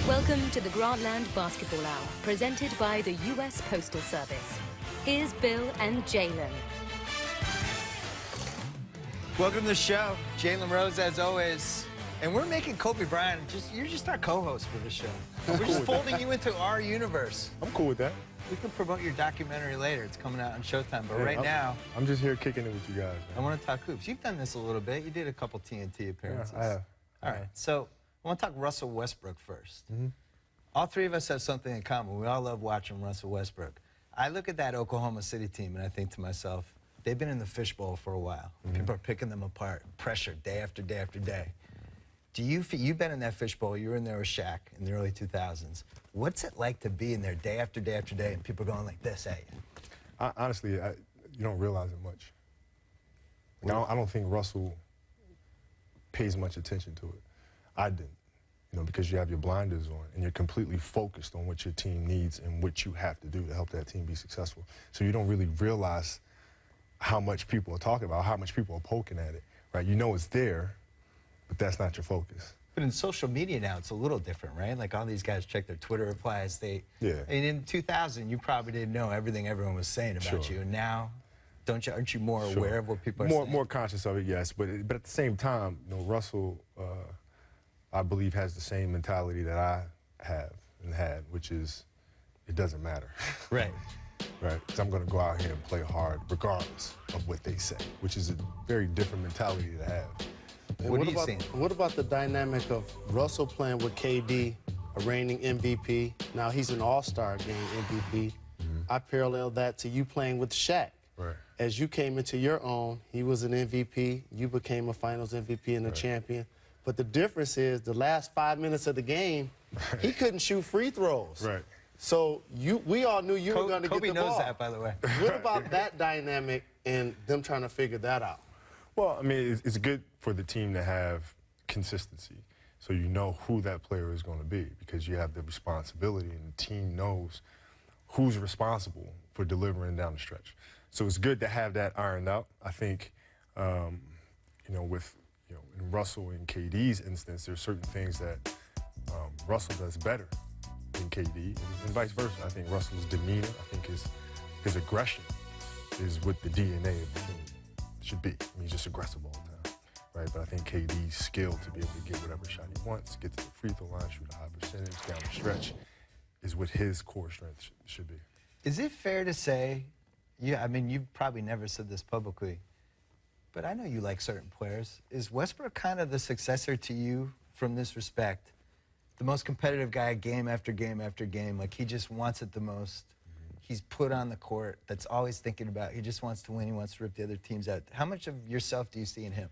Welcome to the Grantland Basketball Hour, presented by the U.S. Postal Service. Here's Bill and Jalen. Welcome to the show. Jalen Rose, as always. And we're making Kobe Bryant, you're just our co-host for the show. We're just folding you into our universe. I'm cool with that. We can promote your documentary later. It's coming out on Showtime. But right now, I'm just here kicking it with you guys. I want to talk hoops. You've done this a little bit. You did a couple TNT appearances. Yeah, I have. All right. So I want to talk Russell Westbrook first. All three of us have something in common. We all love watching Russell Westbrook. I look at that Oklahoma City team and I think to myself, they've been in the fishbowl for a while. People are picking them apart, pressure day after day after day. You've been in that fishbowl, you were in there with Shaq in the early 2000s. What's it like to be in there day after day after day and people going like this at you? Honestly, you don't realize it much. I don't think Russell pays much attention to it. I didn't, because you have your blinders on and you're completely focused on what your team needs and what you have to do to help that team be successful. So you don't really realize how much people are talking about, how much people are poking at it, right? You know it's there, but that's not your focus. But in social media now, it's a little different, right? Like all these guys check their Twitter replies. And in 2000, you probably didn't know everything everyone was saying about you. And now, aren't you more aware of what people are saying? More conscious of it, yes. But at the same time, Russell, I believe, has the same mentality that I have and had, which is it doesn't matter. Right. Right, because I'm going to go out here and play hard regardless of what they say, which is a very different mentality to have. What are you seeing? What about the dynamic of Russell playing with KD, a reigning MVP? Now he's an all-star game MVP. I parallel that to you playing with Shaq. Right. As you came into your own, he was an MVP. You became a Finals MVP and a champion. But the difference is the last 5 minutes of the game, he couldn't shoot free throws. Right. So we all knew you were going to get the ball. Kobe knows that, by the way. What about that dynamic and them trying to figure that out? Well, I mean, it's good for the team to have consistency, so you know who that player is going to be because you have the responsibility and the team knows who's responsible for delivering down the stretch. So it's good to have that ironed out. I think, with in Russell and KD's instance, there's certain things that Russell does better than KD, and vice versa. I think Russell's demeanor, I think his aggression is what the DNA of the team should be. I mean, he's just aggressive all the time, right? But I think KD's skill to be able to get whatever shot he wants, get to the free throw line, shoot a high percentage down the stretch, is what his core strength should be. Is it fair to say, I mean, you've probably never said this publicly, but I know you like certain players. Is Westbrook kind of the successor to you from this respect? The most competitive guy game after game after game, like he just wants it the most. He's put on the court, that's always thinking about, he just wants to win, he wants to rip the other teams out. How much of yourself do you see in him?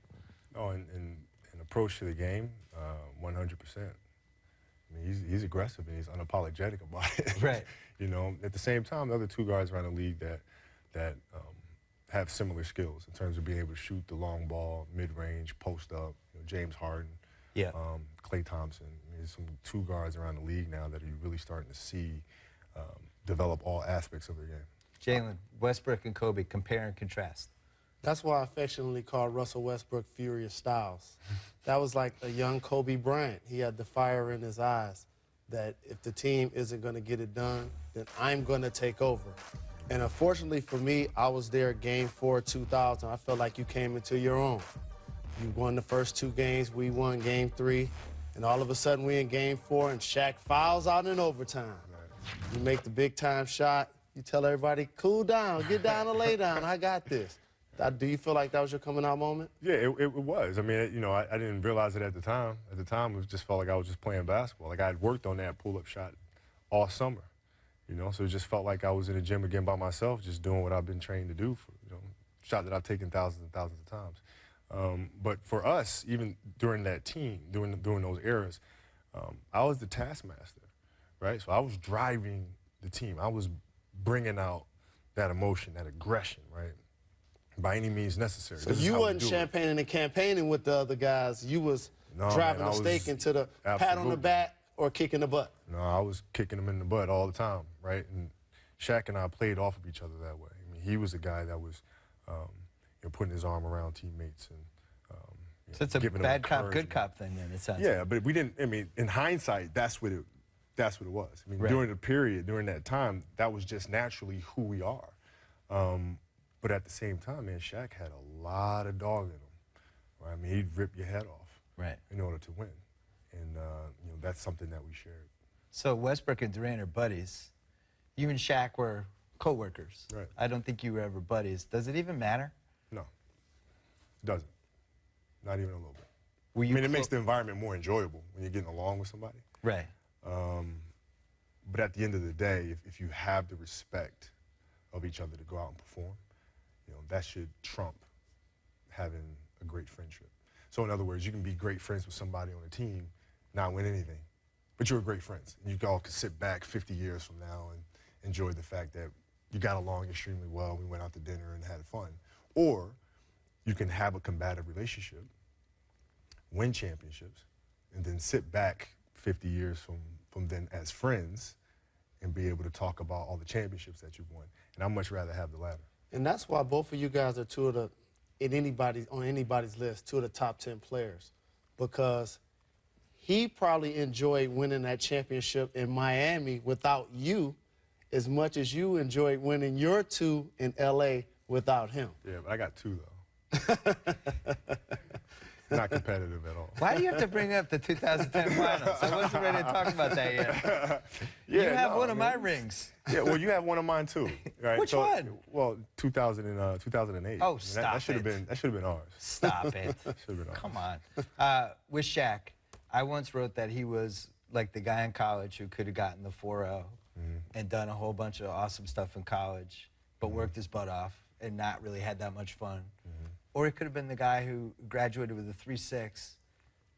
Oh, in approach to the game, 100%. I mean, he's aggressive and he's unapologetic about it. Right. At the same time, the other two guys around the league that have similar skills in terms of being able to shoot the long ball, mid-range, post up. James Harden, Klay Thompson. I mean, there's some two guards around the league now that you're really starting to see develop all aspects of their game. Jalen, Westbrook and Kobe, compare and contrast. That's why I affectionately call Russell Westbrook Furious Styles. That was like a young Kobe Bryant. He had the fire in his eyes that if the team isn't going to get it done, then I'm going to take over. And unfortunately for me, I was there Game 4, 2000. I felt like you came into your own. You won the first two games. We won Game 3. And all of a sudden, we in Game 4, and Shaq fouls out in overtime. You make the big-time shot. You tell everybody, cool down, get down and lay down. I got this. Do you feel like that was your coming-out moment? Yeah, it was. I mean, I didn't realize it at the time. At the time, it just felt like I was just playing basketball. Like I had worked on that pull-up shot all summer, so it just felt like I was in the gym again by myself, just doing what I've been trained to do for, shot that I've taken thousands and thousands of times. But for us, even during that team, during those eras, I was the taskmaster, right? So I was driving the team. I was bringing out that emotion, that aggression, right? By any means necessary. So you wasn't champagning and campaigning with the other guys. You was driving the stake into the pat on the back or kicking the butt. No, I was kicking them in the butt all the time, right? And Shaq and I played off of each other that way. I mean, he was a guy that was putting his arm around teammates and so it's a bad cop, good cop thing then, it sounds like. Yeah, but we didn't, I mean, in hindsight, that's what that's what it was. I mean, Right. during the period, during that time, that was just naturally who we are. But at the same time, man, Shaq had a lot of dog in him. Right? I mean, he'd rip your head off in order to win. And, you know, that's something that we shared. So Westbrook and Durant are buddies. You and Shaq were co-workers. Right. I don't think you were ever buddies. Does it even matter? No, it doesn't. Not even a little bit. Were you I mean, it makes the environment more enjoyable when you're getting along with somebody. Right. But at the end of the day, if you have the respect of each other to go out and perform, you know, that should trump having a great friendship. So in other words, you can be great friends with somebody on a team, not win anything, but you're great friends. And you all could sit back 50 years from now and enjoy the fact that you got along extremely well, we went out to dinner and had fun. Or you can have a combative relationship, win championships, and then sit back 50 years from then as friends and be able to talk about all the championships that you've won. And I'd much rather have the latter. And that's why both of you guys are two of the, on anybody's list, two of the top 10 players. Because he probably enjoyed winning that championship in Miami without you as much as you enjoyed winning your two in L.A. without him. Yeah, but I got two, though. Not competitive at all. Why do you have to bring up the 2010 finals? I wasn't ready to talk about that yet. Yeah, you have no, one of my man. rings. Yeah, well, you have one of mine too, right? Which one? Well, 2008. Oh, I mean, stop that should have it. been ours. Stop it. Should have been ours. Come on. With Shaq, I once wrote that he was like the guy in college who could have gotten the 4.0 and done a whole bunch of awesome stuff in college, but worked his butt off and not really had that much fun. Or it could have been the guy who graduated with a 3.6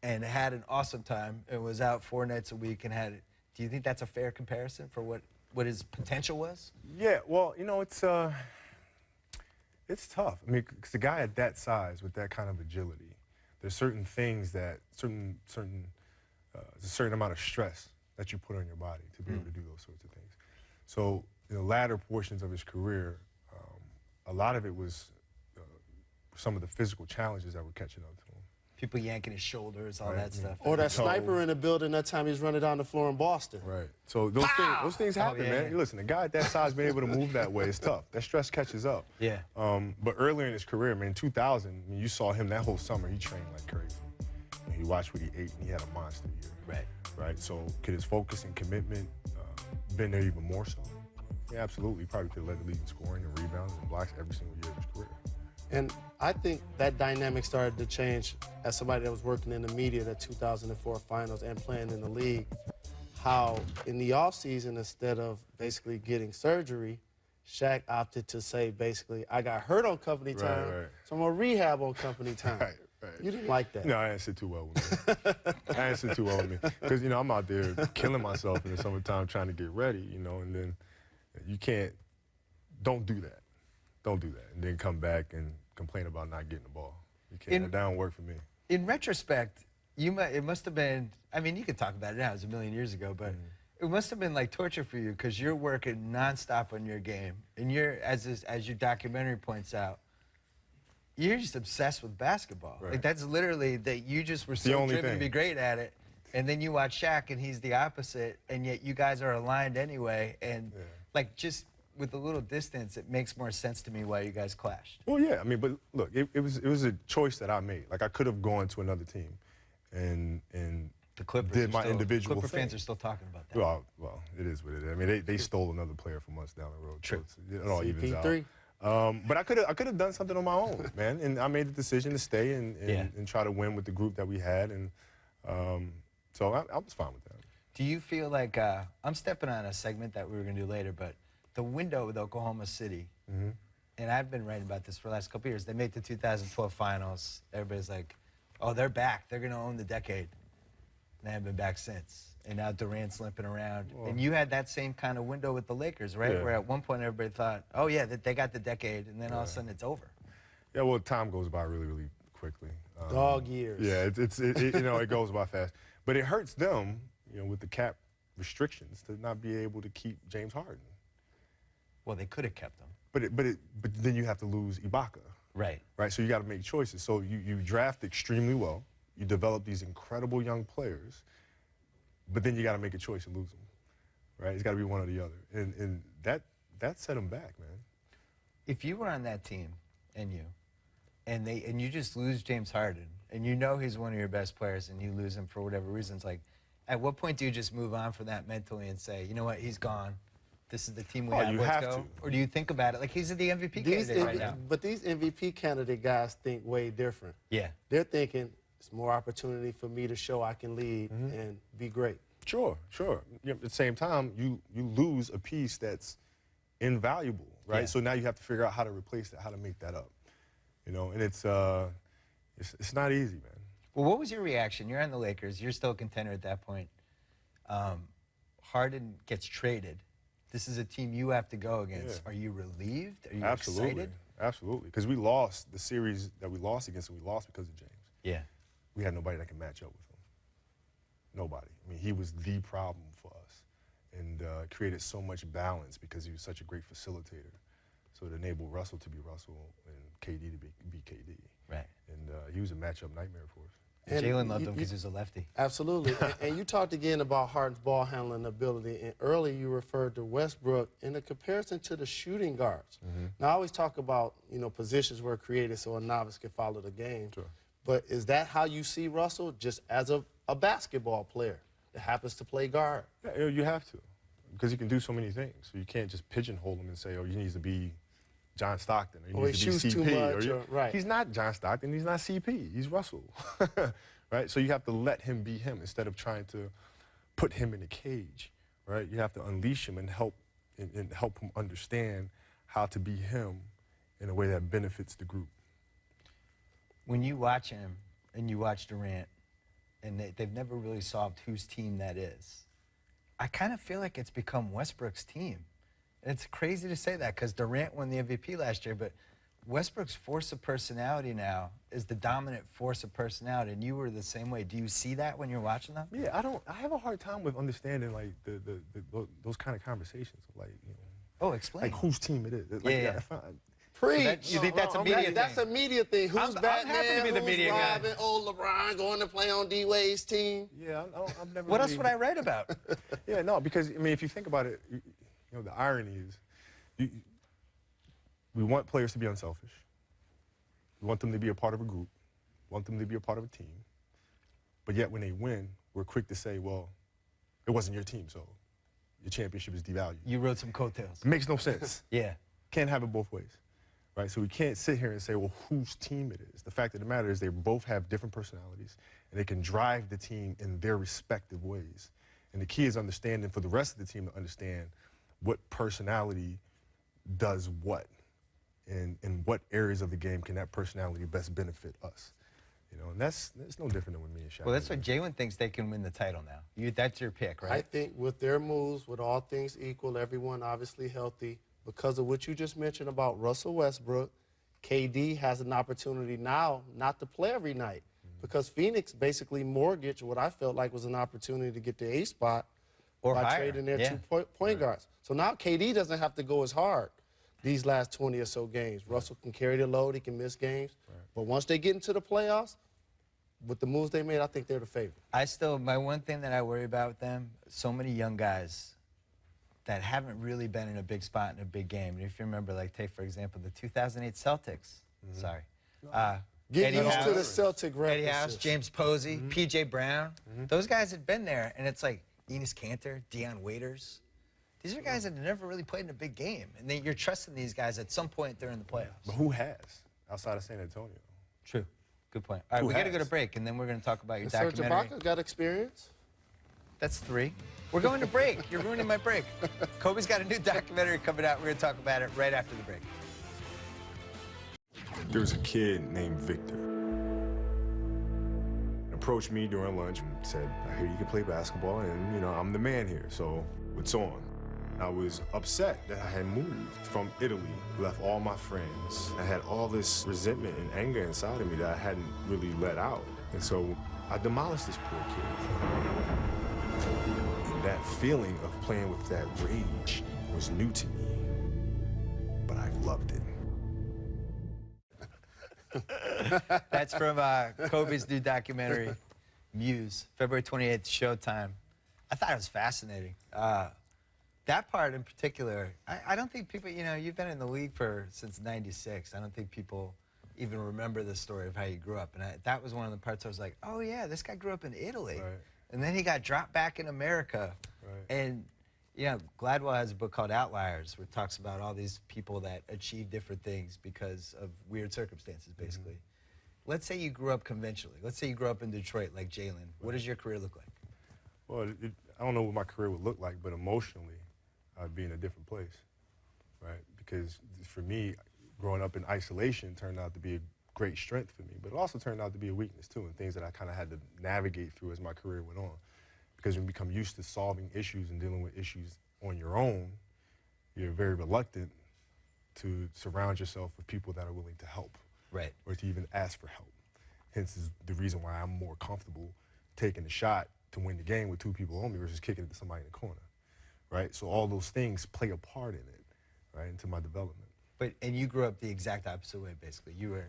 and had an awesome time and was out 4 nights a week and had it. Do you think that's a fair comparison for what his potential was? Yeah, well, you know, it's tough. I mean, 'cause the guy at that size with that kind of agility, there's certain things that, there's a certain amount of stress that you put on your body to be able to do those sorts of things. So in the latter portions of his career, a lot of it was some of the physical challenges that were catching up to him. People yanking his shoulders, all that stuff. Or that sniper in the building that time he was running down the floor in Boston. Right. So those things happen, man. Listen, a guy at that size being able to move that way is tough. That stress catches up. Yeah. But earlier in his career, man, in 2000, I mean, you saw him that whole summer. He trained like crazy. And he watched what he ate, and he had a monster year. Right. Right. So could his focus and commitment been there even more so? Yeah, absolutely. He probably could have led the league in scoring and rebounds and blocks every single year of his career. And I think that dynamic started to change as somebody that was working in the media, the 2004 finals and playing in the league, how in the offseason, instead of basically getting surgery, Shaq opted to say, basically, I got hurt on company time, so I'm going to rehab on company time. Right. You didn't like that. No, I didn't sit too well with me. I didn't sit too well with me. Because, you know, I'm out there killing myself in the summertime trying to get ready, you know, and then you don't do that. Don't do that. And then come back and complain about not getting the ball. You can't. That don't work for me. In retrospect, it must have been, I mean, you could talk about it now, it was a million years ago, but it must have been like torture for you because you're working nonstop on your game. And you're, as your documentary points out, you're just obsessed with basketball. Right. Like that's literally that you just were so driven to be great at it. And then you watch Shaq and he's the opposite, and yet you guys are aligned anyway. And like just with a little distance, it makes more sense to me why you guys clashed. Well, yeah, I mean, but look, it was a choice that I made. Like I could have gone to another team, and the Clippers did my individual Clipper thing. fans are still talking about that. Well, it is what it is. I mean, they stole another player from us down the road. True. So it all evens out. CP3. But I could have done something on my own, man. And I made the decision to stay and try to win with the group that we had, and so I was fine with that. Do you feel like I'm stepping on a segment that we were going to do later, but the window with Oklahoma City, and I've been writing about this for the last couple of years. They made the 2012 finals. Everybody's like, oh, they're back. They're going to own the decade. And they haven't been back since. And now Durant's limping around. Whoa. And you had that same kind of window with the Lakers, right? Yeah. Where at one point everybody thought, oh, yeah, they got the decade, and then all of a sudden it's over. Yeah, well, time goes by really, really quickly. Dog years. Yeah, you know, it goes by fast. But it hurts them, you know, with the cap restrictions to not be able to keep James Harden. Well, they could have kept him. But then you have to lose Ibaka. Right. Right, so you got to make choices. So you draft extremely well. You develop these incredible young players. but then you got to make a choice and lose them, right? It's got to be one or the other, and that set him back, man. If you were on that team, and you just lose James Harden, and you know he's one of your best players, and you lose him for whatever reasons, like, at what point do you just move on from that mentally and say, you know what, he's gone. This is the team we have. Let's go. Or do you think about it like he's the MVP candidate right now? But these MVP candidate guys think way different. Yeah. They're thinking it's more opportunity for me to show I can lead and be great. Sure. At the same time, you lose a piece that's invaluable, right? Yeah. So now you have to figure out how to replace that, how to make that up, and it's not easy, man. Well, what was your reaction? You're on the Lakers. You're still a contender at that point. Harden gets traded. This is a team you have to go against. Yeah. Are you relieved? Are you excited? Absolutely. Because we lost the series that we lost against, and we lost because of James. Yeah. We had nobody that can match up with him. Nobody. I mean, he was the problem for us, and created so much balance because he was such a great facilitator. So it enabled Russell to be Russell and KD to be KD. Right. And he was a matchup nightmare for us. And Jalen loved him because he was a lefty. Absolutely. and you talked again about Harden's ball handling ability, and earlier you referred to Westbrook in a comparison to the shooting guards. Now, I always talk about, positions were created so a novice can follow the game. Sure. But is that how you see Russell, just as a basketball player that happens to play guard? Yeah, you have to, because he can do so many things. So you can't just pigeonhole him and say, oh, he needs to be John Stockton, or he needs to be CP. Too much, right. He's not John Stockton, he's not CP, he's Russell, right? So you have to let him be him instead of trying to put him in a cage, right? You have to unleash him and help him understand how to be him in a way that benefits the group. When you watch him and you watch Durant, and they've never really solved whose team that is, I kind of feel like it's become Westbrook's team. It's crazy to say that because Durant won the MVP last year, but Westbrook's force of personality now is the dominant force of personality, and you were the same way. Do you see that when you're watching them? Yeah, I have a hard time with understanding like those kind of conversations, like Oh, explain. like whose team it is. Like, Yeah. Preach. You think that's a media thing? That's a media thing. Who's Batman? I'm happy to be the who's media guy. Robin? Oh, LeBron going to play on D-Wade's team. Yeah, I've never. What else would I write about? Yeah, no, because I mean, if you think about it, the irony is, we want players to be unselfish. We want them to be a part of a group. We want them to be a part of a team. But yet, when they win, we're quick to say, well, it wasn't your team, so your championship is devalued. You wrote some coattails. It makes no sense. Yeah. Can't have it both ways, right? So we can't sit here and say, well, whose team it is. The fact of the matter is they both have different personalities, and they can drive the team in their respective ways. And the key is understanding for the rest of the team to understand what personality does what, and in what areas of the game can that personality best benefit us. And that's no different than with me and Shaq. Well, that's what Jalen thinks they can win the title now. That's your pick, right? I think with their moves, with all things equal, everyone obviously healthy, because of what you just mentioned about Russell Westbrook, KD has an opportunity now not to play every night, because Phoenix basically mortgaged what I felt like was an opportunity to get the A spot or by higher. trading their two point guards. So now KD doesn't have to go as hard these last 20 or so games. Russell can carry the load, he can miss games. But once they get into the playoffs, with the moves they made, I think they're the favorite. My one thing that I worry about with them, so many young guys that haven't really been in a big spot in a big game. And if you remember, like, take, for example, the 2008 Celtics. Sorry. Get Eddie used House, to the Celtic references. Eddie House, James Posey, P.J. Brown. Those guys had been there, and it's like Enes Kanter, Deion Waiters. These are guys that have never really played in a big game. And then you're trusting these guys at some point during the playoffs. But who has, outside of San Antonio? True. Good point. All right, we got to go to break, and then we're going to talk about your Serge documentary. Ibaka's got experience. That's 3. We're going to break. You're ruining my break. Kobe's got a new documentary coming out. We're going to talk about it right after the break. There was a kid named Victor. Approached me during lunch and said, I hear you can play basketball, and, I'm the man here, so what's on? I was upset that I had moved from Italy, left all my friends. I had all this resentment and anger inside of me that I hadn't really let out. And so I demolished this poor kid. And that feeling of playing with that rage was new to me, but I loved it. That's from Kobe's new documentary, MUSE, February 28th, Showtime. I thought it was fascinating. That part in particular, I don't think people, you know, you've been in the league since '96. I don't think people even remember the story of how you grew up. And that was one of the parts I was like, oh yeah, this guy grew up in Italy. Right. And then he got dropped back in America. Right. And, you know, Gladwell has a book called Outliers, where it talks about all these people that achieve different things because of weird circumstances, basically. Let's say you grew up conventionally. Let's say you grew up in Detroit like Jalen. What does your career look like? Well, I don't know what my career would look like, but emotionally, I'd be in a different place, right? Because for me, growing up in isolation turned out to be a great strength for me, but it also turned out to be a weakness too, and things that I kind of had to navigate through as my career went on. Because when you become used to solving issues and dealing with issues on your own, you're very reluctant to surround yourself with people that are willing to help, right, or to even ask for help. Hence is the reason why I'm more comfortable taking a shot to win the game with two people on me versus kicking it to somebody in the corner, right? So all those things play a part in it, right, into my development. And you grew up the exact opposite way, basically. You were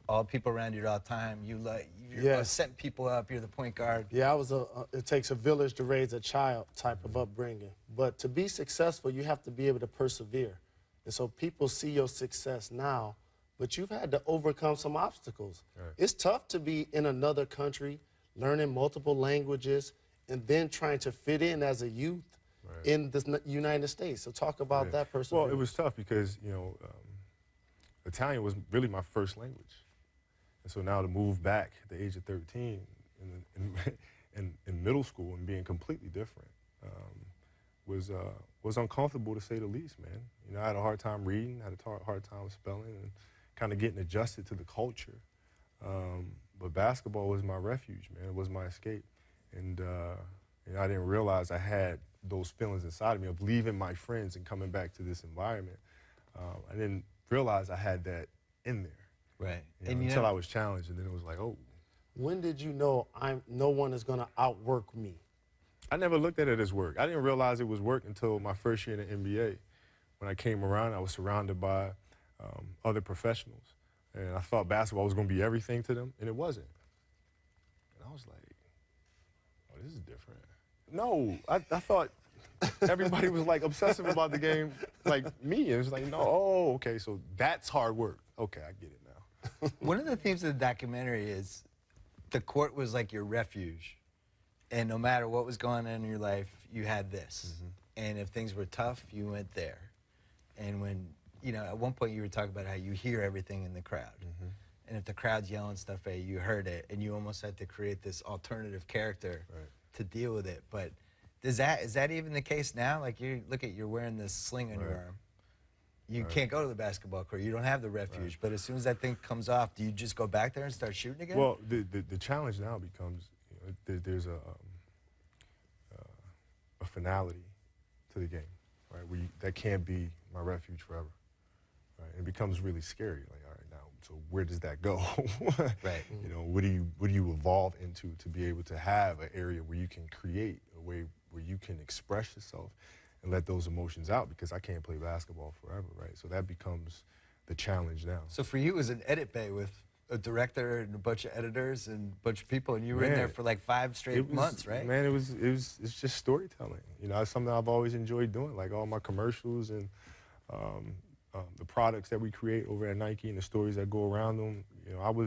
all people around you all the time. You're setting people up. You're the point guard. Yeah, I was it takes a village to raise a child type of upbringing. But to be successful, you have to be able to persevere. And so people see your success now, but you've had to overcome some obstacles. Right. It's tough to be in another country, learning multiple languages, and then trying to fit in as a youth in the United States. So talk about that perseverance. Well, it was tough because, you know, Italian was really my first language. And so now to move back at the age of 13 in middle school and being completely different was uncomfortable, to say the least, man. You know, I had a hard time reading, had a hard time spelling, and kind of getting adjusted to the culture. But basketball was my refuge, man. It was my escape. And you know, I didn't realize I had those feelings inside of me of leaving my friends and coming back to this environment. I didn't realize I had that in there. Right. You know, until I was challenged, and then it was like, oh. When did you know no one is going to outwork me? I never looked at it as work. I didn't realize it was work until my first year in the NBA. When I came around, I was surrounded by other professionals. And I thought basketball was going to be everything to them, and it wasn't. And I was like, oh, this is different. No, I thought everybody was like obsessive about the game like me. And it's like, no, oh, okay, so that's hard work. Okay, I get it now. One of the themes of the documentary is the court was like your refuge. And no matter what was going on in your life, you had this. And if things were tough, you went there. And when, you know, at one point you were talking about how you hear everything in the crowd. And if the crowd's yelling stuff at you, you heard it, and you almost had to create this alternative character to deal with it. But is that even the case now? Like, you're wearing this sling on your arm. You can't go to the basketball court. You don't have the refuge. But as soon as that thing comes off, do you just go back there and start shooting again? Well, the challenge now becomes, you know, there's a finality to the game, right? That can't be my refuge forever, right? It becomes really scary. Like, all right, now, so where does that go? Right. You know, what do you evolve into to be able to have an area where you can create, a way where you can express yourself and let those emotions out, because I can't play basketball forever, right? So that becomes the challenge now. So for you, it was an edit bay with a director and a bunch of editors and a bunch of people, and you were in there for like 5 straight months, right? Man, it's just storytelling. You know, it's something I've always enjoyed doing, like all my commercials and the products that we create over at Nike and the stories that go around them. You know,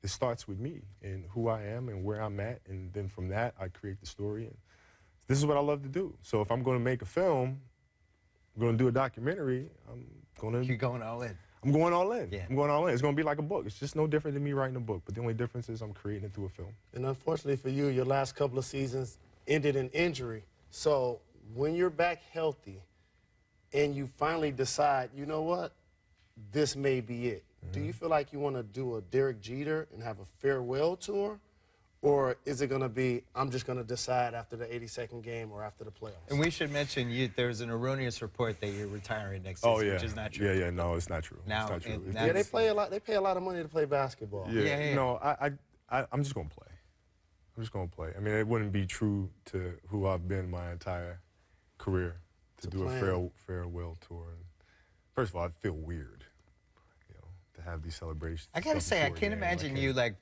it starts with me and who I am and where I'm at, and then from that, I create the story. And this is what I love to do. So if I'm going to make a film, I'm going to do a documentary, You're going all in. I'm going all in. Yeah. I'm going all in. It's going to be like a book. It's just no different than me writing a book, but the only difference is I'm creating it through a film. And unfortunately for you, your last couple of seasons ended in injury. So when you're back healthy and you finally decide, you know what, this may be it, do you feel like you want to do a Derek Jeter and have a farewell tour? Or is it going to be, I'm just going to decide after the 82nd game or after the playoffs? And we should mention, there was an erroneous report that you're retiring next season, which is not true. Yeah, no, it's not true. Now, it's not true. Yeah, they pay a lot of money to play basketball. Yeah. No, I'm just going to play. I'm just going to play. I mean, it wouldn't be true to who I've been my entire career to do a farewell tour. And first of all, I'd feel weird, you know, to have these celebrations. I got to say, I can't imagine you, like,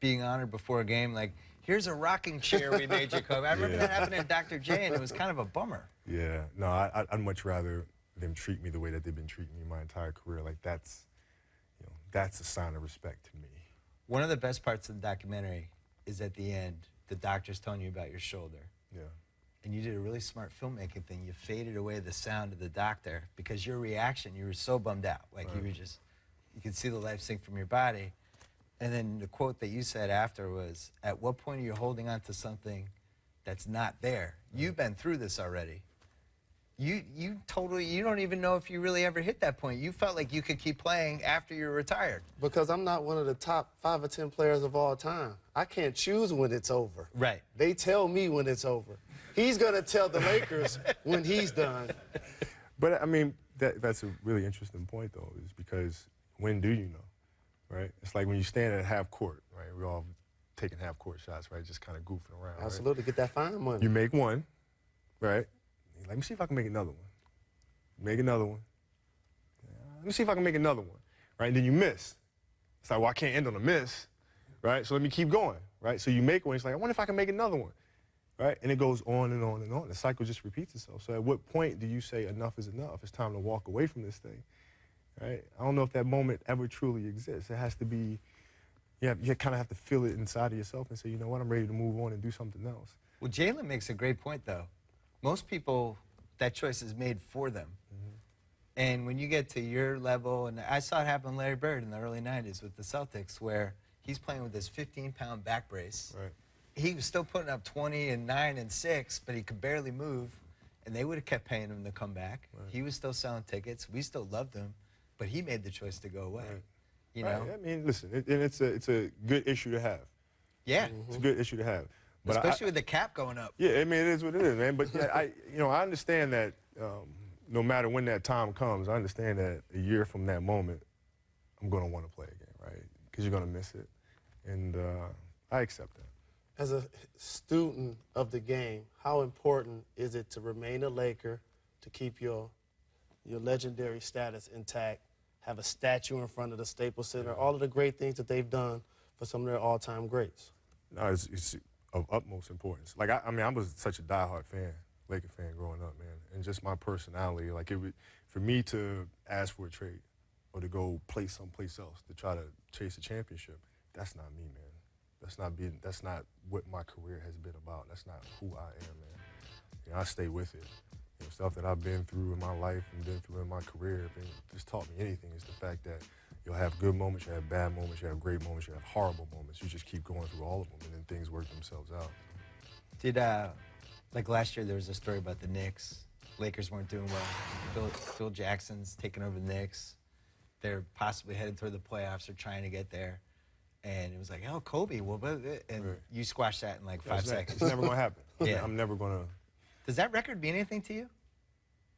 being honored before a game, like, here's a rocking chair we made you, Kobe. I remember that happening at Dr. J, and it was kind of a bummer. Yeah, no, I'd much rather them treat me the way that they've been treating me my entire career. Like, that's a sign of respect to me. One of the best parts of the documentary is at the end, the doctor's telling you about your shoulder. Yeah. And you did a really smart filmmaking thing. You faded away the sound of the doctor because your reaction, you were so bummed out. Like, you were just, you could see the life sink from your body. And then the quote that you said after was, at what point are you holding on to something that's not there? You've been through this already. You don't even know if you really ever hit that point. You felt like you could keep playing after you were retired. Because I'm not one of the top 5 or 10 players of all time. I can't choose when it's over. Right. They tell me when it's over. He's going to tell the Lakers when he's done. But, I mean, that's a really interesting point, though, is because when do you know, right? It's like when you stand at half court, right? We're all taking half court shots, right? Just kind of goofing around, Absolutely. right? Get that fine money. You make one, right? Let me see if I can make another one. Make another one. Let me see if I can make another one, right? And then you miss. It's like, well, I can't end on a miss, right? So let me keep going, right? So you make one. It's like, I wonder if I can make another one, right? And it goes on and on and on. The cycle just repeats itself. So at what point do you say enough is enough? It's time to walk away from this thing, right? I don't know if that moment ever truly exists. It has to be, you kind of have to feel it inside of yourself and say, you know what, I'm ready to move on and do something else. Well, Jalen makes a great point, though. Most people, that choice is made for them. And when you get to your level, and I saw it happen with Larry Bird in the early 90s with the Celtics, where he's playing with his 15-pound back brace. Right. He was still putting up 20 and 9 and 6, but he could barely move, and they would have kept paying him to come back. Right. He was still selling tickets. We still loved him, but he made the choice to go away. Right. You know? Right. I mean, listen, it's a good issue to have. Yeah. It's a good issue to have. But especially with the cap going up. Yeah, I mean, it is what it is, man. But yeah, I understand that no matter when that time comes, I understand that a year from that moment, I'm going to want to play again, right? Because you're going to miss it. And I accept that. As a student of the game, how important is it to remain a Laker, to keep your legendary status intact, have a statue in front of the Staples Center, all of the great things that they've done for some of their all-time greats? No, it's of utmost importance. Like, I mean, I was such a diehard fan, Laker fan growing up, man. And just my personality, like, for me to ask for a trade or to go play someplace else to try to chase a championship, that's not me, man. That's not what my career has been about. That's not who I am, man. You know, I stay with it. You know, stuff that I've been through in my life and been through in my career, if it's taught me anything, is the fact that you'll have good moments, you have bad moments, you have great moments, you have horrible moments. You just keep going through all of them, and then things work themselves out. Did, like last year, there was a story about the Knicks. Lakers weren't doing well. Phil Jackson's taking over the Knicks. They're possibly headed toward the playoffs or trying to get there. And it was like, oh, Kobe, well, and right. You squashed that in like 5 seconds. It's never going to happen. Yeah. I'm never going to. Does that record mean anything to you?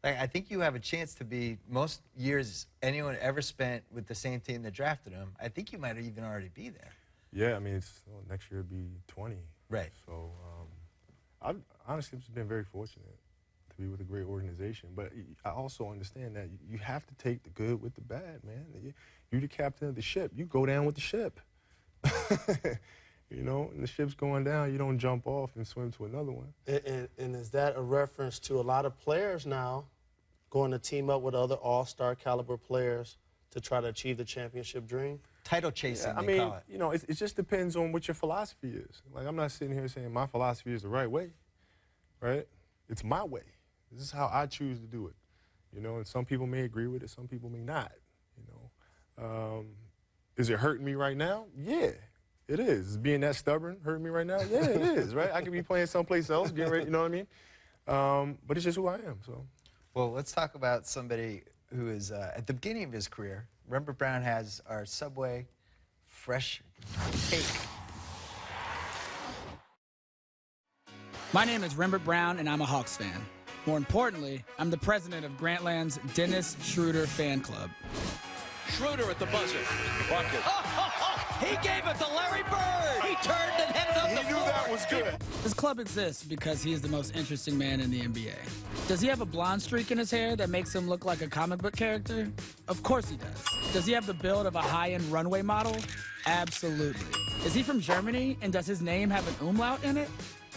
Like, I think you have a chance to be, most years anyone ever spent with the same team that drafted him, I think you might even already be there. Yeah, I mean, next year it'd be 20. Right. So, I've honestly just been very fortunate to be with a great organization. But I also understand that you have to take the good with the bad, man. You're the captain of the ship. You go down with the ship. You know, and the ship's going down, you don't jump off and swim to another one. And is that a reference to a lot of players now going to team up with other all-star caliber players to try to achieve the championship dream? Title chasing, yeah, I mean, you know, it just depends on what your philosophy is. Like, I'm not sitting here saying my philosophy is the right way, right? It's my way. This is how I choose to do it, you know, and some people may agree with it, some people may not, you know. Is it hurting me right now? Yeah. It is. Being that stubborn hurting me right now? Yeah, it is, right? I could be playing someplace else, getting ready, you know what I mean? But it's just who I am, so. Well, let's talk about somebody who is at the beginning of his career. Rembert Brown has our Subway fresh cake. My name is Rembert Brown, and I'm a Hawks fan. More importantly, I'm the president of Grantland's Dennis Schroeder Fan Club. Schroeder at the buzzer. Bucket. He gave it to Larry Bird. He turned and headed up the floor. He knew that was good. This club exists because he is the most interesting man in the NBA. Does he have a blonde streak in his hair that makes him look like a comic book character? Of course he does. Does he have the build of a high-end runway model? Absolutely. Is he from Germany, and does his name have an umlaut in it?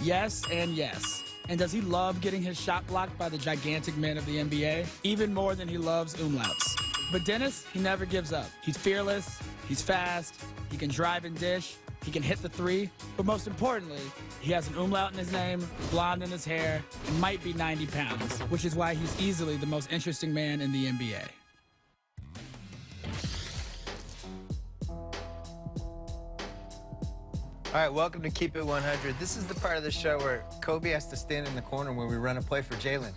Yes and yes. And does he love getting his shot blocked by the gigantic men of the NBA? Even more than he loves umlauts. But Dennis, he never gives up. He's fearless, he's fast, he can drive and dish, he can hit the three, but most importantly, he has an umlaut in his name, blonde in his hair, and might be 90 pounds, which is why he's easily the most interesting man in the NBA. All right, welcome to Keep It 100. This is the part of the show where Kobe has to stand in the corner when we run a play for Jalen.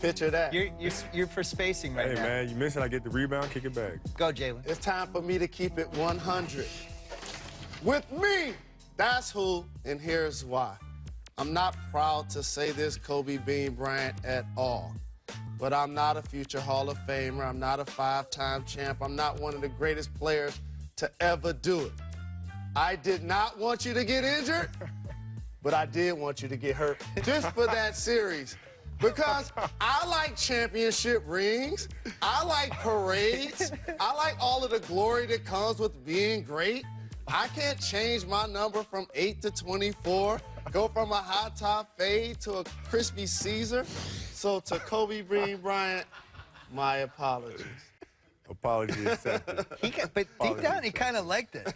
Picture that. You're for spacing right now. Hey, man, you miss it, I get the rebound, kick it back. Go, Jalen. It's time for me to keep it 100. With me, that's who, and here's why. I'm not proud to say this, Kobe Bryant, at all. But I'm not a future Hall of Famer. I'm not a 5-time champ. I'm not one of the greatest players to ever do it. I did not want you to get injured, but I did want you to get hurt just for that series. Because I like championship rings, I like parades, I like all of the glory that comes with being great. I can't change my number from 8 to 24, go from a high top fade to a crispy Caesar. So to Kobe Bryant, my apologies. Apology accepted. But deep down, he kind of liked it.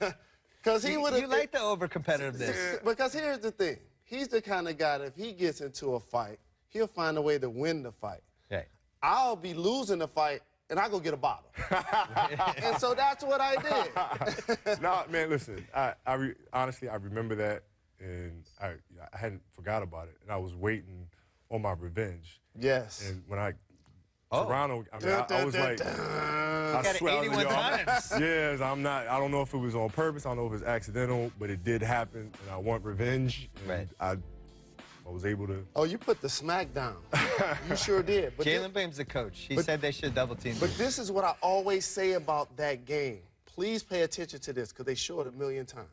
Because he would have. You like the over-competitiveness. Because here's the thing. He's the kind of guy that if he gets into a fight, he'll find a way to win the fight. Right. I'll be losing the fight, and I go get a bottle. And so that's what I did. No, man, listen. Honestly, I remember that, and I hadn't forgot about it, and I was waiting on my revenge. Yes. And when Toronto, I mean, I was like, I got it swear, 81 times. Yes, I don't know if it was on purpose, I don't know if it was accidental, but it did happen, and I want revenge. And Right. I was able to. Oh, you put the smack down. You sure did. But Jalen blames the coach. He said they should double team. But this is what I always say about that game. Please pay attention to this, because they show it a million times.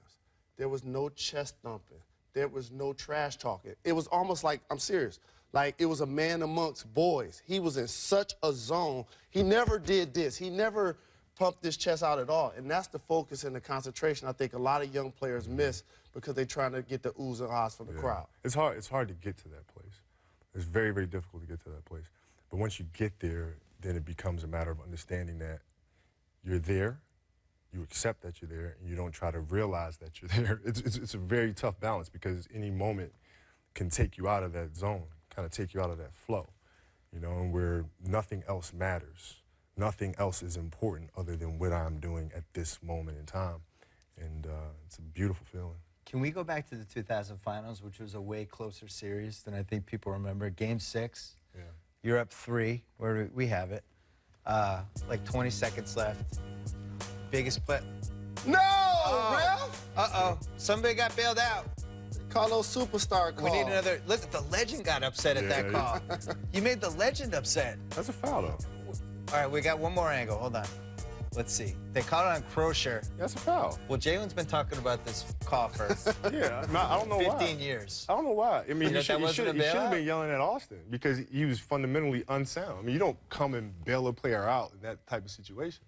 There was no chest thumping. There was no trash talking. It was almost like, I'm serious, like it was a man amongst boys. He was in such a zone. He never did this. He never pumped his chest out at all. And that's the focus and the concentration I think a lot of young players miss because they're trying to get the oohs and ahs from the crowd. It's hard to get to that place. It's very, very difficult to get to that place. But once you get there, then it becomes a matter of understanding that you're there, you accept that you're there, and you don't try to realize that you're there. It's a very tough balance because any moment can take you out of that zone, kind of take you out of that flow, you know, and where nothing else matters. Nothing else is important other than what I'm doing at this moment in time. And it's a beautiful feeling. Can we go back to the 2000 finals, which was a way closer series than I think people remember? Game 6, Yeah. You're up 3, where we have it. Like 20 seconds left. Biggest play. No, Oh. Ralph! Uh-oh, somebody got bailed out. Carlos Superstar call. We need another. Look, the legend got upset at that call. You made the legend upset. That's a foul, though. All right, we got one more angle. Hold on. Let's see. They called it on Crozier. That's a foul. Well, Jalen's been talking about this call for Yeah, I don't know 15 why. years. I don't know why. I mean, You know, you should wasn't a have bailout? been yelling at Austin because he was fundamentally unsound. I mean, you don't come and bail a player out in that type of situation.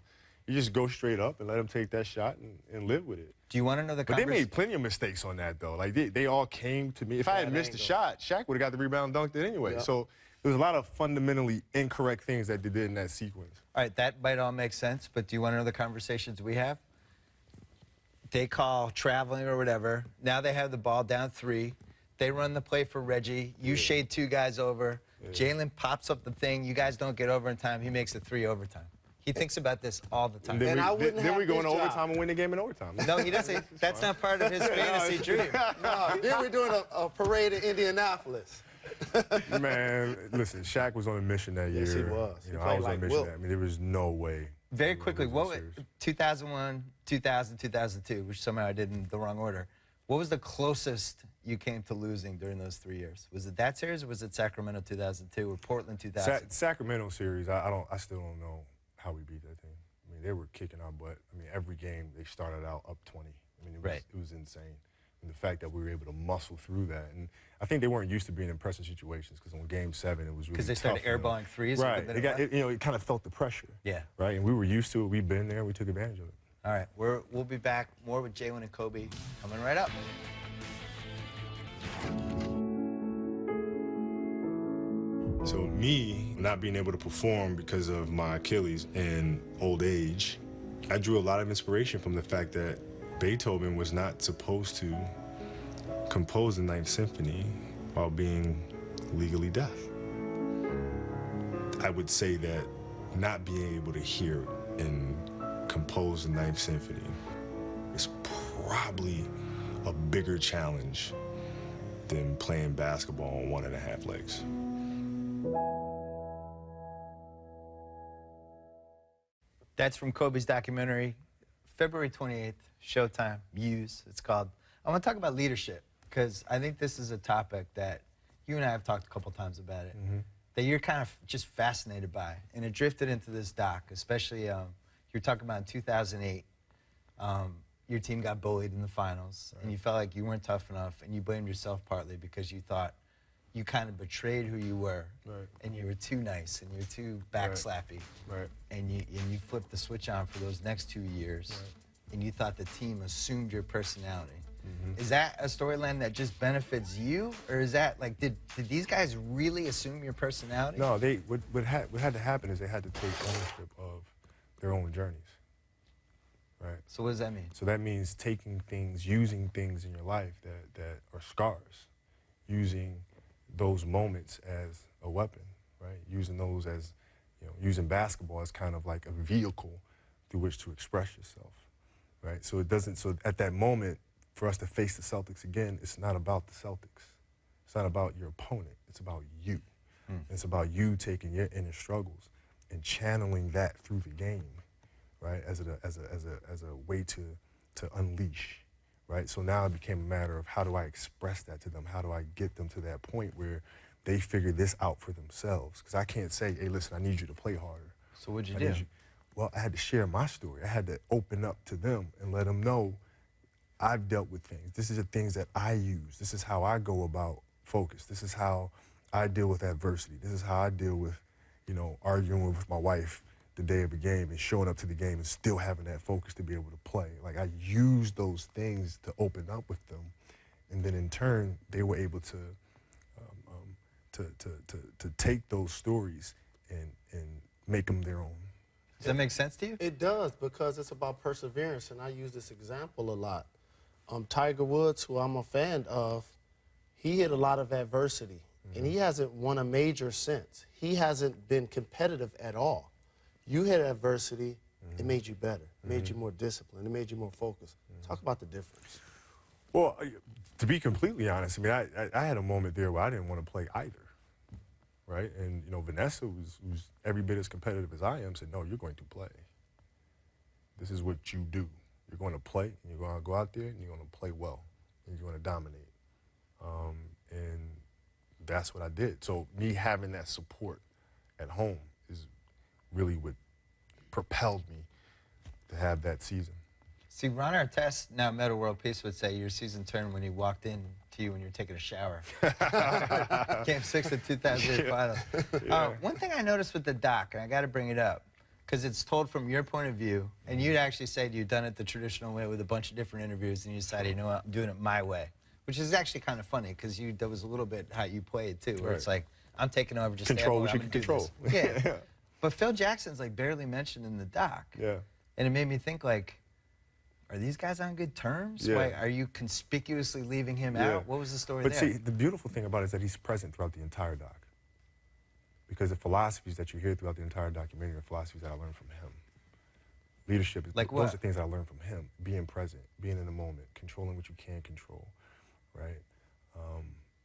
You just go straight up and let him take that shot and live with it. Do you want to know the But they made plenty of mistakes on that, though. Like, they all came to me. If I had missed the shot, Shaq would have got the rebound, dunked it anyway. Yep. So there was a lot of fundamentally incorrect things that they did in that sequence. All right, that might all make sense, but do you want to know the conversations we have? They call traveling or whatever. Now they have the ball down 3. They run the play for Reggie. You shade 2 guys over. Jalen pops up the thing. You guys don't get over in time. He makes it 3 overtime. He thinks about this all the time. Then I wouldn't then have we go this into job. overtime and win the game in overtime. No, he doesn't. That's not part of his fantasy dream. No, then we're doing a parade in Indianapolis. Man, listen, Shaq was on a mission that year. Yes, he was. You He know, I played was on a like mission. Wilt. I mean, there was no way. Very we were quickly, losing what the was series. 2001, 2000, 2002, which somehow I did in the wrong order. What was the closest you came to losing during those 3 years? Was it that series or was it Sacramento 2002 or Portland 2000? Sacramento series, I still don't know how we beat that team. I mean, they were kicking our butt. I mean, every game they started out up 20. I mean, it was insane. And the fact that we were able to muscle through that. And I think they weren't used to being in pressure situations because on Game 7 it was really Because they started tough, airballing threes? Right. It kind of felt the pressure. Yeah. Right. And we were used to it. We've been there. We took advantage of it. All right, we'll be back more with Jalen and Kobe coming right up. So me not being able to perform because of my Achilles and old age, I drew a lot of inspiration from the fact that Beethoven was not supposed to compose the Ninth Symphony while being legally deaf. I would say that not being able to hear and compose the Ninth Symphony is probably a bigger challenge than playing basketball on 1.5 legs. That's from Kobe's documentary, February 28th, Showtime, MUSE, it's called. I want to talk about leadership, because I think this is a topic that you and I have talked a couple times about it, that you're kind of just fascinated by. And it drifted into this doc, especially you're talking about in 2008, your team got bullied in the finals, and you felt like you weren't tough enough, and you blamed yourself partly because you thought you kind of betrayed who you were, and you were too nice, and you were too backslappy, and you flipped the switch on for those next 2 years, and you thought the team assumed your personality. Is that a storyline that just benefits you, or is that like, did these guys really assume your personality? No, what had to happen is they had to take ownership of their own journeys, right? So what does that mean? So that means taking things, using things in your life that are scars, using those moments as a weapon, right? Using those as, using basketball as kind of like a vehicle through which to express yourself, right? So so at that moment, for us to face the Celtics again, it's not about the Celtics. It's not about your opponent. It's about you. It's about you taking your inner struggles and channeling that through the game, right? As a way to unleash, right? So now it became a matter of how do I express that to them? How do I get them to that point where they figure this out for themselves? Because I can't say, hey, listen, I need you to play harder. So what'd you do? Well, I had to share my story. I had to open up to them and let them know I've dealt with things. This is the things that I use. This is how I go about focus. This is how I deal with adversity. This is how I deal with, arguing with my wife the day of a game and showing up to the game and still having that focus to be able to play. Like, I used those things to open up with them, and then in turn, they were able to take those stories and make them their own. Does that make sense to you? It does, because it's about perseverance, and I use this example a lot. Tiger Woods, who I'm a fan of, he hit a lot of adversity, and he hasn't won a major since. He hasn't been competitive at all. You hit adversity, it made you better. It made you more disciplined. It made you more focused. Talk about the difference. Well, to be completely honest, I mean, I had a moment there where I didn't want to play either, right? And, Vanessa, who's every bit as competitive as I am, said, no, you're going to play. This is what you do. You're going to play, and you're going to go out there, and you're going to play well, and you're going to dominate. And that's what I did. So me having that support at home is really what propelled me to have that season. See, Ron Artest, now Meta World Peace, would say your season turned when he walked in to you when you were taking a shower. Game 6 of 2008 final. One thing I noticed with the doc, and I got to bring it up, because it's told from your point of view, and you'd actually said you'd done it the traditional way with a bunch of different interviews, and you decided, you know what, I'm doing it my way, which is actually kind of funny, because there was a little bit how you played, too, where it's like, I'm taking over, just control what you can control. Yeah. But Phil Jackson's like barely mentioned in the doc. Yeah. And it made me think, like, are these guys on good terms? Yeah. Why, are you conspicuously leaving him out? What was the story there? But see, the beautiful thing about it is that he's present throughout the entire doc. Because the philosophies that you hear throughout the entire documentary are philosophies that I learned from him. Leadership, like those are things I learned from him. Being present, being in the moment, controlling what you can control, right?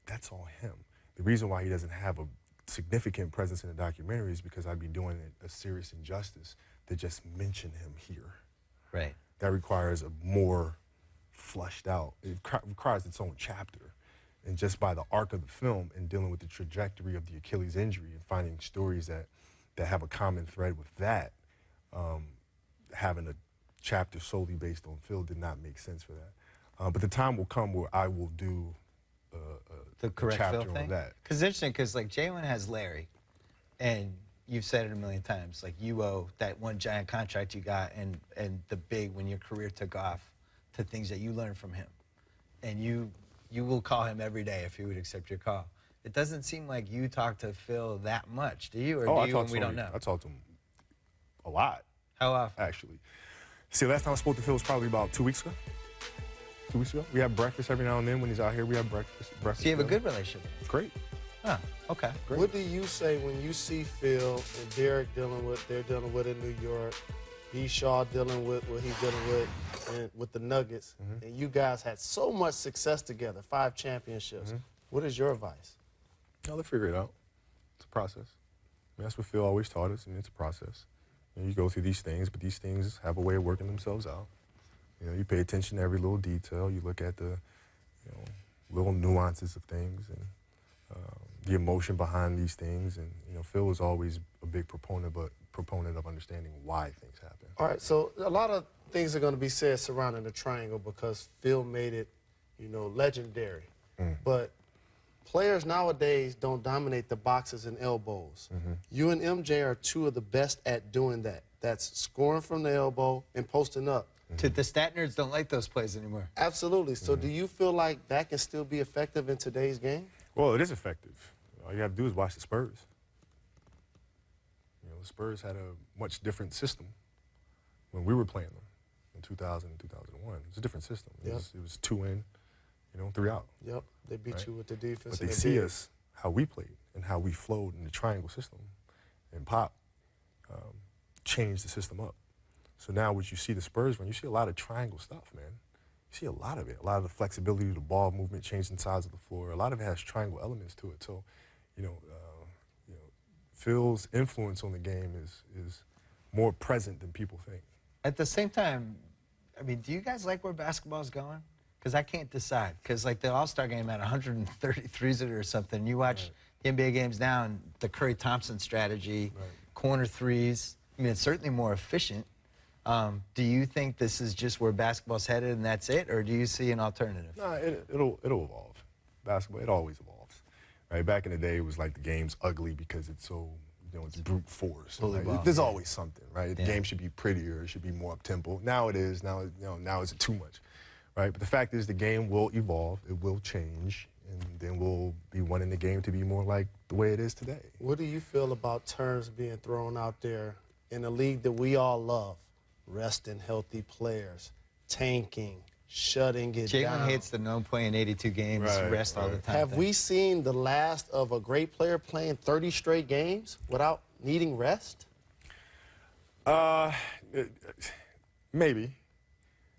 That's all him. The reason why he doesn't have a significant presence in the documentary is because I'd be doing it a serious injustice to just mention him here. Right. That requires a more fleshed out, it requires its own chapter. And just by the arc of the film and dealing with the trajectory of the Achilles injury and finding stories that have a common thread with that, having a chapter solely based on Phil did not make sense for that. But the time will come where I will do the correct chapter Phil thing? on that. Because it's interesting, because like Jalen has Larry, and you've said it a million times, like you owe that one giant contract you got and the big when your career took off to things that you learned from him. And you will call him every day if he would accept your call. It doesn't seem like you talk to Phil that much, do you? Or do you, and we don't know? I talk to him a lot. How often? Actually. See, last time I spoke to Phil was probably about 2 weeks ago. 2 weeks ago. We have breakfast every now and then when he's out here. We have breakfast. So you have a good relationship? Great. Huh, okay. Great. What do you say when you see Phil and Derek they're dealing with in New York, B. Shaw dealing with what he's dealing with and with the Nuggets, and you guys had so much success together, 5 championships. What is your advice? No, they'll figure it out. It's a process. I mean, that's what Phil always taught us, and it's a process. You go through these things, but these things have a way of working themselves out. You pay attention to every little detail. You look at the little nuances of things and the emotion behind these things. And Phil was always a big proponent of understanding why things happen. All right, so a lot of things are going to be said surrounding the triangle because Phil made it, legendary. But players nowadays don't dominate the boxes and elbows. You and MJ are 2 of the best at doing that. That's scoring from the elbow and posting up. The stat nerds don't like those plays anymore. Absolutely. So do you feel like that can still be effective in today's game? Well, it is effective. All you have to do is watch the Spurs. The Spurs had a much different system when we were playing them in 2000 and 2001. It was a different system. It was 2 in, 3 out. Yep, they beat you with the defense. But they see us, how we played and how we flowed in the triangle system. And Pop changed the system up. So now what you see the Spurs run, you see a lot of triangle stuff, man. You see a lot of it. A lot of the flexibility of the ball movement, changing sides of the floor. A lot of it has triangle elements to it. So, Phil's influence on the game is more present than people think. At the same time, I mean, do you guys like where basketball's going? Because I can't decide. Because, like, the All-Star game had 133s in it or something. You watch the NBA games now and the Curry-Thompson strategy, corner threes. I mean, it's certainly more efficient. Do you think this is just where basketball's headed and that's it? Or do you see an alternative? No, it'll evolve. Basketball, it always evolves. Right? Back in the day, it was like the game's ugly because it's so, it's brute force. Right? There's always something, right? The game should be prettier. It should be more up-tempo. Now it is. Now, now it's too much. Right? But the fact is the game will evolve, it will change, and then we'll be wanting the game to be more like the way it is today. What do you feel about terms being thrown out there in a league that we all love? Resting healthy players, tanking, shutting it down. Jalen hates the no playing 82 games, rest all the time. Have we seen the last of a great player playing 30 straight games without needing rest? Maybe.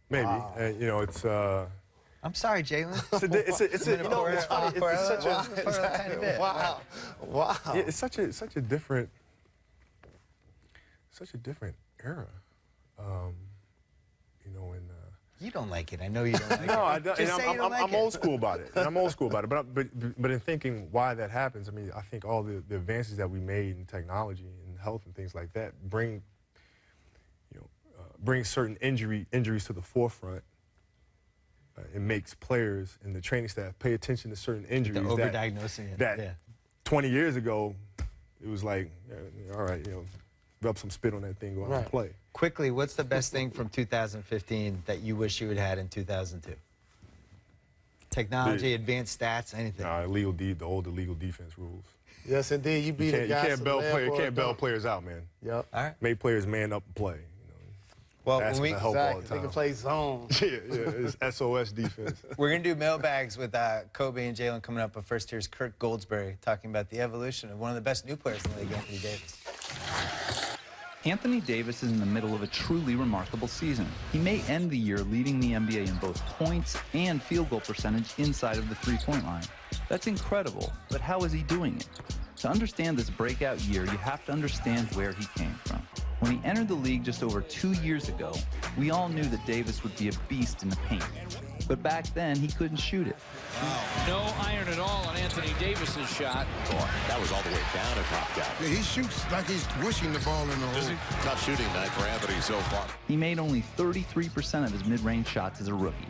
Wow. It's. I'm sorry, Jalen. Wow. It's such a different era. You don't like it. I know you don't like it. No, I don't. Just say you don't like I'm it. old school about it. I'm old school about it. But in thinking why that happens, I mean, I think all the advances that we made in technology and health and things like that bring certain injuries to the forefront. It makes players and the training staff pay attention to certain injuries. The overdiagnosing it. That 20 years ago, it was like, all right, rub some spit on that thing, go out and play. Quickly, what's the best thing from 2015 that you wish you would have had in 2002? Technology, advanced stats, anything. The old illegal defense rules. Yes, indeed. You beat a guy. You can't bail players out, man. Yep. All right. Make players man up and play. Well, ask them to help all the time. They can play zone. It's SOS defense. We're going to do mailbags with Kobe and Jalen coming up, but first here's Kirk Goldsberry talking about the evolution of one of the best new players in the league, Anthony Davis. Anthony Davis is in the middle of a truly remarkable season. He may end the year leading the NBA in both points and field goal percentage inside of the three-point line. That's incredible, but how is he doing it? To understand this breakout year, you have to understand where he came from. When he entered the league just over 2 years ago, we all knew that Davis would be a beast in the paint. But back then, he couldn't shoot it. Wow. No iron at all on Anthony Davis's shot. Boy, that was all the way down and popped out. Yeah, he shoots like he's wishing the ball in the hole. Tough shooting night for Anthony so far. He made only 33% of his mid-range shots as a rookie.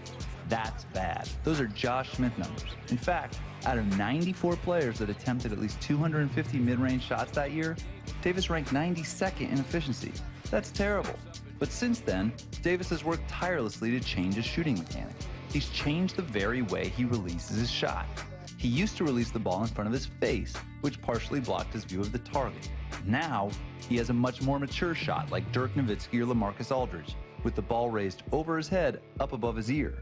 That's bad. Those are Josh Smith numbers. In fact, out of 94 players that attempted at least 250 mid-range shots that year, Davis ranked 92nd in efficiency. That's terrible. But since then, Davis has worked tirelessly to change his shooting mechanic. He's changed the very way he releases his shot. He used to release the ball in front of his face, which partially blocked his view of the target. Now, he has a much more mature shot like Dirk Nowitzki or LaMarcus Aldridge, with the ball raised over his head up above his ear.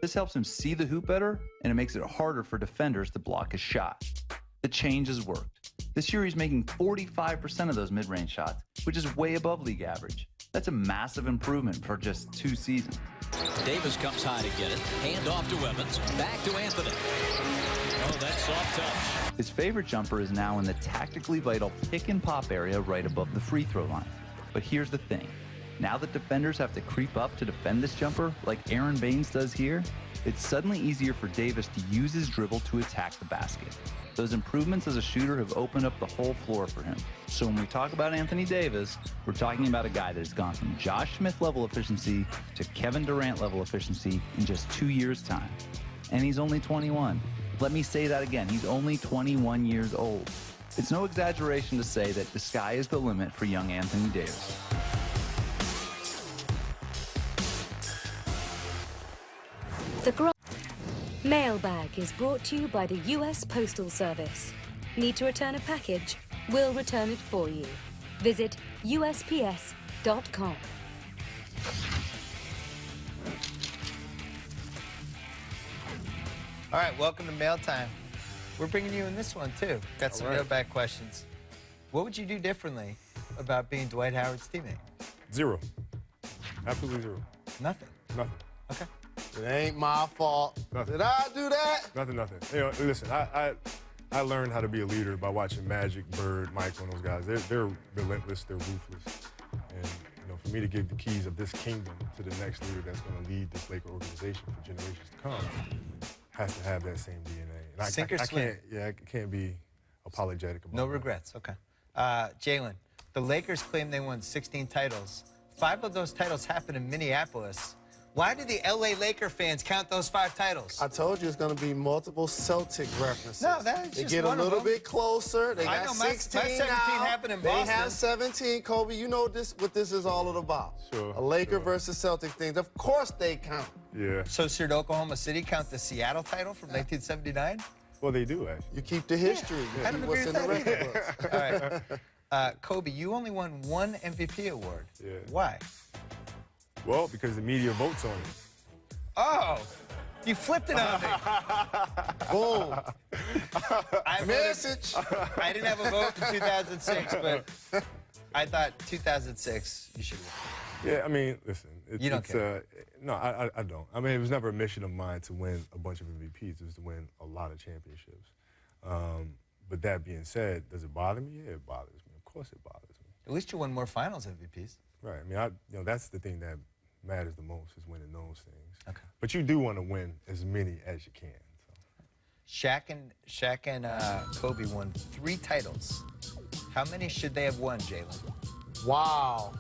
This helps him see the hoop better, and it makes it harder for defenders to block his shot. The change has worked. This year he's making 45% of those mid-range shots, which is way above league average. That's a massive improvement for just 2 seasons. Davis comes high to get it. Hand off to Evans. Back to Anthony. Oh, that's soft touch. His favorite jumper is now in the tactically vital pick and pop area right above the free throw line. But here's the thing. Now that defenders have to creep up to defend this jumper, like Aaron Baines does here, it's suddenly easier for Davis to use his dribble to attack the basket. Those improvements as a shooter have opened up the whole floor for him. So when we talk about Anthony Davis, we're talking about a guy that has gone from Josh Smith level efficiency to Kevin Durant level efficiency in just 2 years' time. And he's only 21. Let me say that again, he's only 21 years old. It's no exaggeration to say that the sky is the limit for young Anthony Davis. The Mailbag is brought to you by the U.S. Postal Service. Need to return a package? We'll return it for you. Visit USPS.com. All right, welcome to Mail Time. We're bringing you in this one, too. Got some mailbag questions. What would you do differently about being Dwight Howard's teammate? 0. Absolutely 0. Nothing. Nothing. Okay. It ain't my fault. Nothing. Did I do that? Nothing. You know, listen, I learned how to be a leader by watching Magic, Bird, Michael, and those guys. They're relentless. They're ruthless. And you know, for me to give the keys of this kingdom to the next leader that's going to lead this Laker organization for generations to come, has to have that same DNA. And Sink or swim. I can't be apologetic about it. No regrets. Okay. Jalen, the Lakers claim they won 16 titles. 5 of those titles happened in Minneapolis. Why do the LA Laker fans count those 5 titles? I told you it's going to be multiple Celtic references. No, that's they just get one a of little them. bit closer. They got I know, 16 my 17 now. happened in They Boston. have 17. Kobe, you know what this is all about. Sure. A Laker versus Celtic thing. Of course they count. Yeah. So should Oklahoma City count the Seattle title from 1979? Well, they do, actually. You keep the history. I You don't keep what's agree in with the that record books. All right. Kobe, you only won 1 MVP award. Yeah. Why? Well, because the media votes on it. Oh, you flipped it on me. Boom. Message. I didn't have a vote in 2006, but I thought 2006 you should win. Yeah, I mean, listen. You don't care. No, I don't. I mean, it was never a mission of mine to win a bunch of MVPs. It was to win a lot of championships. But that being said, does it bother me? Yeah, it bothers me. Of course it bothers me. At least you won more finals MVPs. Right. I mean, that's the thing that matters the most is winning those things. Okay. But you do want to win as many as you can. So. Shaq and Kobe won 3 titles. How many should they have won, Jalen? Wow.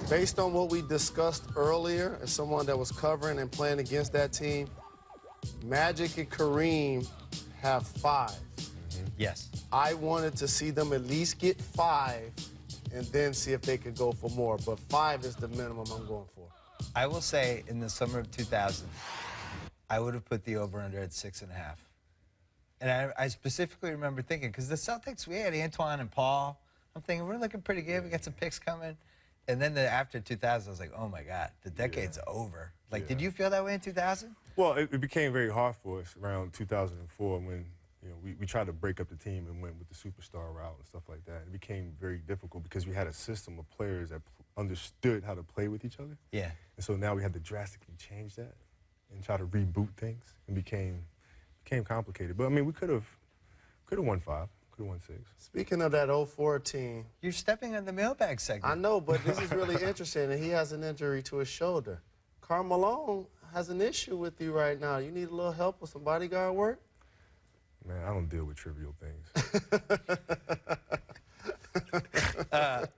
Based on what we discussed earlier, as someone that was covering and playing against that team, Magic and Kareem have 5. Yes. I wanted to see them at least get 5 and then see if they could go for more. But 5 is the minimum I'm going for. I will say in the summer of 2000, I would have put the over-under at 6.5. And I specifically remember thinking, because the Celtics, we had Antoine and Paul. I'm thinking, we're looking pretty good. We got some picks coming. And then after 2000, I was like, oh, my God, the decade's over. Like, did you feel that way in 2000? Well, it became very hard for us around 2004 when we tried to break up the team and went with the superstar route and stuff like that. It became very difficult because we had a system of players that understood how to play with each other. Yeah. And so now we had to drastically change that and try to reboot things. It became complicated. But, I mean, we could have won 5, could have won 6. Speaking of that 04 team. You're stepping on the mailbag segment. I know, but this is really interesting, and he has an injury to his shoulder. Karl Malone has an issue with you right now. You need a little help with some bodyguard work? Man, I don't deal with trivial things.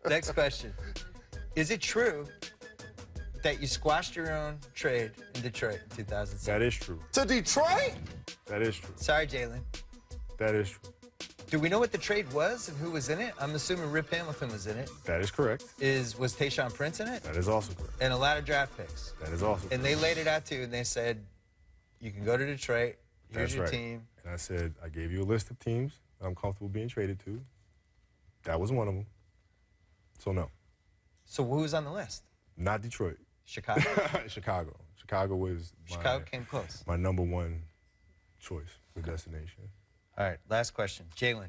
Next question. Is it true that you squashed your own trade in Detroit in 2007? That is true. To Detroit? That is true. Sorry, Jalen. That is true. Do we know what the trade was and who was in it? I'm assuming Rip Hamilton was in it. That is correct. Was Tayshaun Prince in it? That is also correct. And a lot of draft picks. That is also correct. And they laid it out to you and they said, you can go to Detroit. Here's your team. And I said, I gave you a list of teams I'm comfortable being traded to. That was one of them. So no. So who was on the list? Not Detroit. Chicago? Chicago. Chicago was Chicago came close. My #1 choice for destination. All right, last question. Jalen,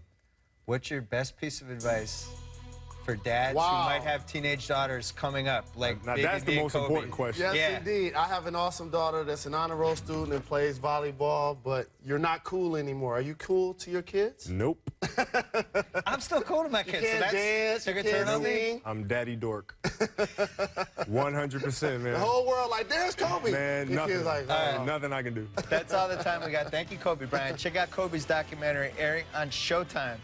what's your best piece of advice for dads who might have teenage daughters coming up? Like now baby that's the most important question. Yes, indeed. I have an awesome daughter that's an honor roll student and plays volleyball, but you're not cool anymore. Are you cool to your kids? Nope. I'm still cool to my kids. You can't dance, you can't sing. I'm daddy dork. 100%, man. The whole world like, there's Kobe. Man, your nothing. Kids like, Nothing I can do. That's all the time we got. Thank you, Kobe Bryant. Check out Kobe's documentary airing on Showtime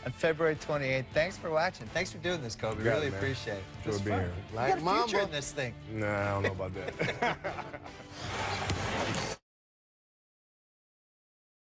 on February 28th. Thanks for watching. Thanks for doing this, Kobe. Really appreciate it. Enjoy being here. You got a future in this thing. Nah, I don't know about that.